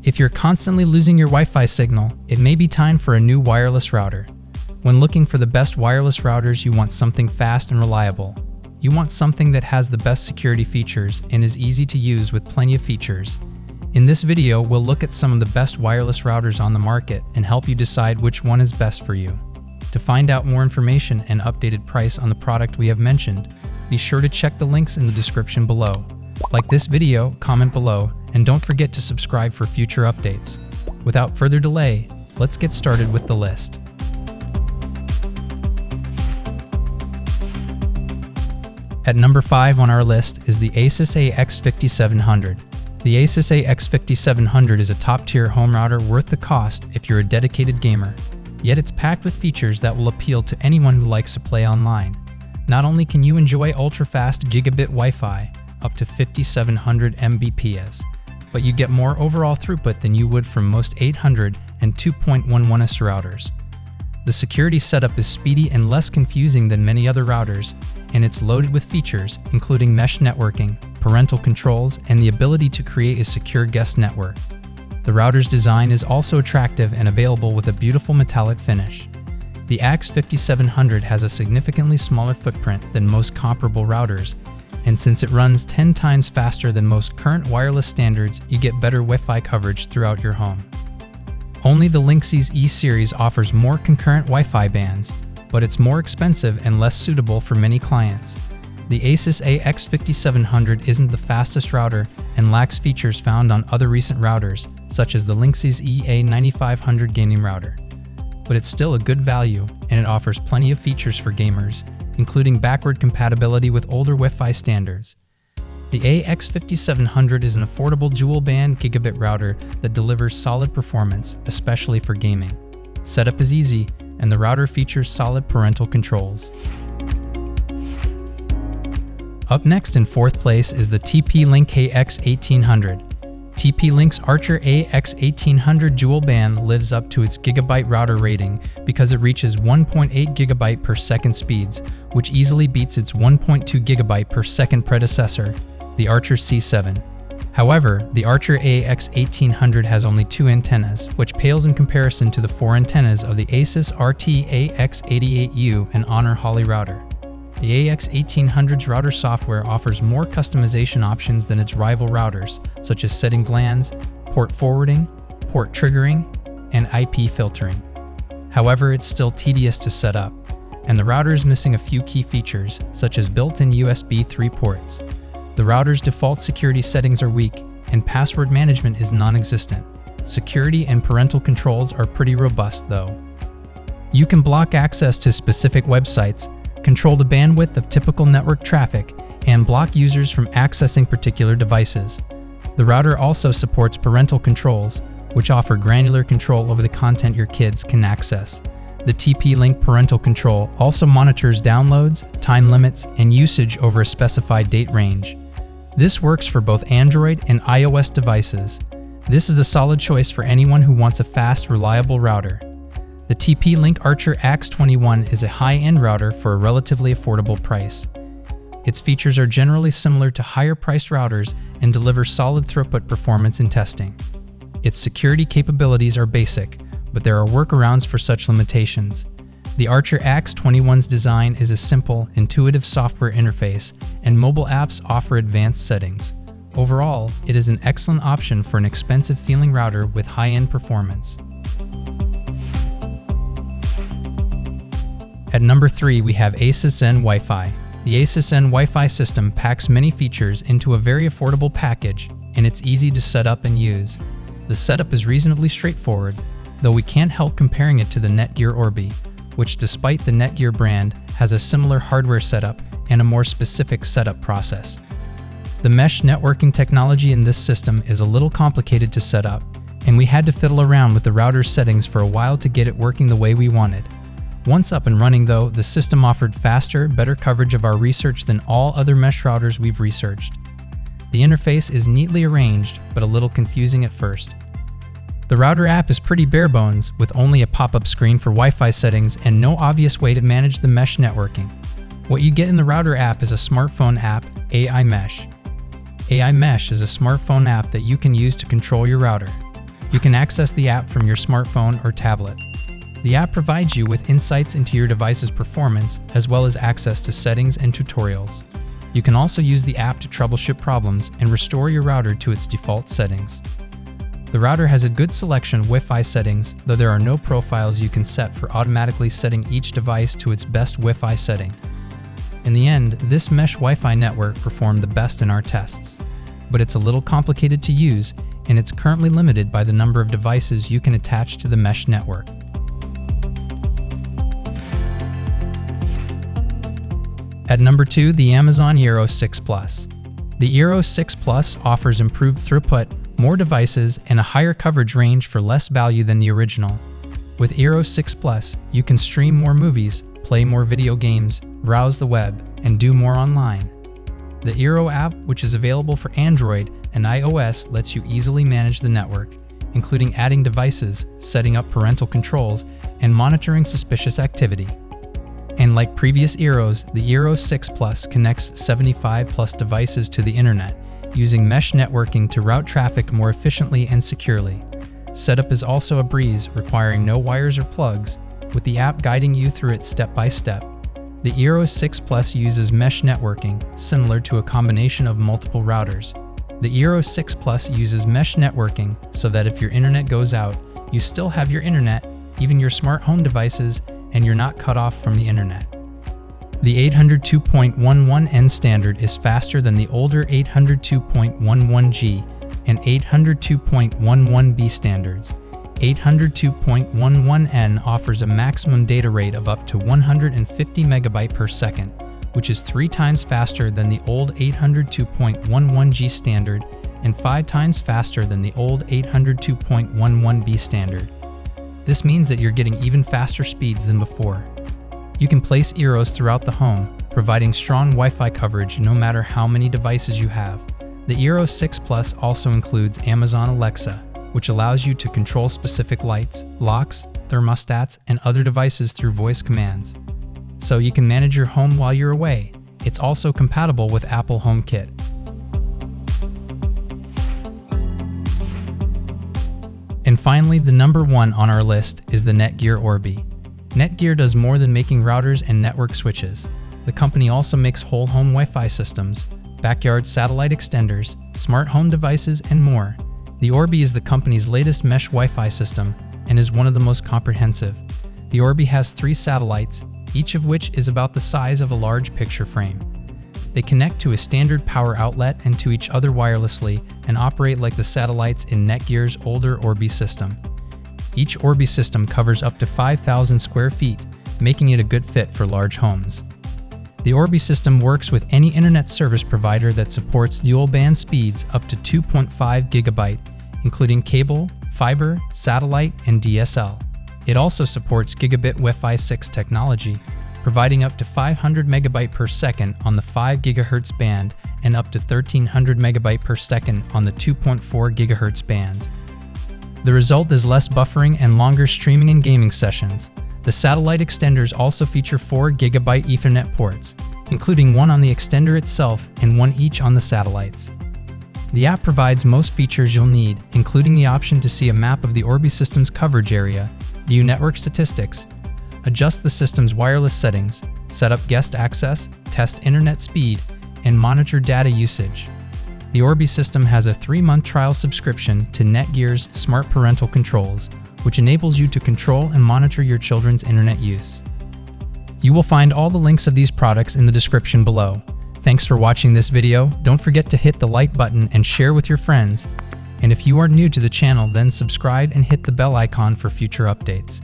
If you're constantly losing your Wi-Fi signal, it may be time for a new wireless router. When looking for the best wireless routers, you want something fast and reliable. You want something that has the best security features and is easy to use with plenty of features. In this video, we'll look at some of the best wireless routers on the market and help you decide which one is best for you. To find out more information and updated price on the product we have mentioned, be sure to check the links in the description below. Like this video, comment below, and don't forget to subscribe for future updates. Without further delay, let's get started with the list. At number 5 on our list is the ASUS AX5700. The ASUS AX5700 is a top-tier home router worth the cost if you're a dedicated gamer. Yet it's packed with features that will appeal to anyone who likes to play online. Not only can you enjoy ultra-fast gigabit Wi-Fi, up to 5700 Mbps, but you get more overall throughput than you would from most 800 and 2.11s routers. The security setup is speedy and less confusing than many other routers, and it's loaded with features including mesh networking, parental controls, and the ability to create a secure guest network. The router's design is also attractive and available with a beautiful metallic finish. The AX5700 has a significantly smaller footprint than most comparable routers, and since it runs 10 times faster than most current wireless standards, you get better Wi-Fi coverage throughout your home. Only the Linksys E series offers more concurrent Wi-Fi bands, but it's more expensive and less suitable for many clients. The ASUS AX5700 isn't the fastest router and lacks features found on other recent routers, such as the Linksys EA9500 gaming router. But it's still a good value, and it offers plenty of features for gamers, including backward compatibility with older Wi-Fi standards. The AX5700 is an affordable dual-band gigabit router that delivers solid performance, especially for gaming. Setup is easy, and the router features solid parental controls. Up next in 4th place is the TP-Link AX1800. TP-Link's Archer AX1800 dual band lives up to its gigabyte router rating because it reaches 1.8 GB per second speeds, which easily beats its 1.2 GB per second predecessor, the Archer C7. However, the Archer AX1800 has only 2 antennas, which pales in comparison to the 4 antennas of the ASUS RT AX88U and Honor Holly router. The AX1800's router software offers more customization options than its rival routers, such as setting GLANs, port forwarding, port triggering, and IP filtering. However, it's still tedious to set up, and the router is missing a few key features, such as built-in USB 3 ports. The router's default security settings are weak, and password management is non-existent. Security and parental controls are pretty robust, though. You can block access to specific websites, control the bandwidth of typical network traffic, and block users from accessing particular devices. The router also supports parental controls, which offer granular control over the content your kids can access. The TP-Link parental control also monitors downloads, time limits, and usage over a specified date range. This works for both Android and iOS devices. This is a solid choice for anyone who wants a fast, reliable router. The TP-Link Archer AX21 is a high-end router for a relatively affordable price. Its features are generally similar to higher-priced routers and deliver solid throughput performance in testing. Its security capabilities are basic, but there are workarounds for such limitations. The Archer AX21's design is a simple, intuitive software interface, and mobile apps offer advanced settings. Overall, it is an excellent option for an expensive-feeling router with high-end performance. At number 3, we have ASUS ZenWiFi. The ASUS ZenWiFi system packs many features into a very affordable package, and it's easy to set up and use. The setup is reasonably straightforward, though we can't help comparing it to the NETGEAR Orbi, which, despite the NETGEAR brand, has a similar hardware setup and a more specific setup process. The mesh networking technology in this system is a little complicated to set up, and we had to fiddle around with the router's settings for a while to get it working the way we wanted. Once up and running though, the system offered faster, better coverage of our research than all other mesh routers we've researched. The interface is neatly arranged, but a little confusing at first. The router app is pretty bare bones, with only a pop-up screen for Wi-Fi settings and no obvious way to manage the mesh networking. What you get in the router app is a smartphone app, AI Mesh. AI Mesh is a smartphone app that you can use to control your router. You can access the app from your smartphone or tablet. The app provides you with insights into your device's performance, as well as access to settings and tutorials. You can also use the app to troubleshoot problems and restore your router to its default settings. The router has a good selection of Wi-Fi settings, though there are no profiles you can set for automatically setting each device to its best Wi-Fi setting. In the end, this mesh Wi-Fi network performed the best in our tests, but it's a little complicated to use, and it's currently limited by the number of devices you can attach to the mesh network. At number 2, the Amazon eero 6 Plus. The eero 6 Plus offers improved throughput, more devices, and a higher coverage range for less value than the original. With eero 6 Plus, you can stream more movies, play more video games, browse the web, and do more online. The eero app, which is available for Android and iOS, lets you easily manage the network, including adding devices, setting up parental controls, and monitoring suspicious activity. And like previous eeros, the eero 6 Plus connects 75 plus devices to the internet, using mesh networking to route traffic more efficiently and securely. Setup is also a breeze, requiring no wires or plugs, with the app guiding you through it step by step. The eero 6 Plus uses mesh networking, similar to a combination of multiple routers. The eero 6 Plus uses mesh networking so that if your internet goes out, you still have your internet, even your smart home devices, and you're not cut off from the internet. The 802.11n standard is faster than the older 802.11g and 802.11b standards. 802.11n offers a maximum data rate of up to 150 megabyte per second, which is 3 times faster than the old 802.11g standard and 5 times faster than the old 802.11b standard. This means that you're getting even faster speeds than before. You can place eeros throughout the home, providing strong Wi-Fi coverage no matter how many devices you have. The eero 6 Plus also includes Amazon Alexa, which allows you to control specific lights, locks, thermostats, and other devices through voice commands. So you can manage your home while you're away. It's also compatible with Apple HomeKit. And finally, the number 1 on our list is the NETGEAR Orbi. NETGEAR does more than making routers and network switches. The company also makes whole home Wi-Fi systems, backyard satellite extenders, smart home devices, and more. The Orbi is the company's latest mesh Wi-Fi system and is one of the most comprehensive. The Orbi has 3 satellites, each of which is about the size of a large picture frame. They connect to a standard power outlet and to each other wirelessly and operate like the satellites in NETGEAR's older Orbi system. Each Orbi system covers up to 5,000 square feet, making it a good fit for large homes. The Orbi system works with any internet service provider that supports dual-band speeds up to 2.5 gigabyte, including cable, fiber, satellite, and DSL. It also supports gigabit Wi-Fi 6 technology, providing up to 500 megabyte per second on the 5 GHz band and up to 1300 megabyte per second on the 2.4 GHz band. The result is less buffering and longer streaming and gaming sessions. The satellite extenders also feature 4 GB Ethernet ports, including one on the extender itself and one each on the satellites. The app provides most features you'll need, including the option to see a map of the Orbi system's coverage area, view network statistics, adjust the system's wireless settings, set up guest access, test internet speed, and monitor data usage. The Orbi system has a 3-month trial subscription to NETGEAR's Smart Parental Controls, which enables you to control and monitor your children's internet use. You will find all the links of these products in the description below. Thanks for watching this video. Don't forget to hit the like button and share with your friends. And if you are new to the channel, then subscribe and hit the bell icon for future updates.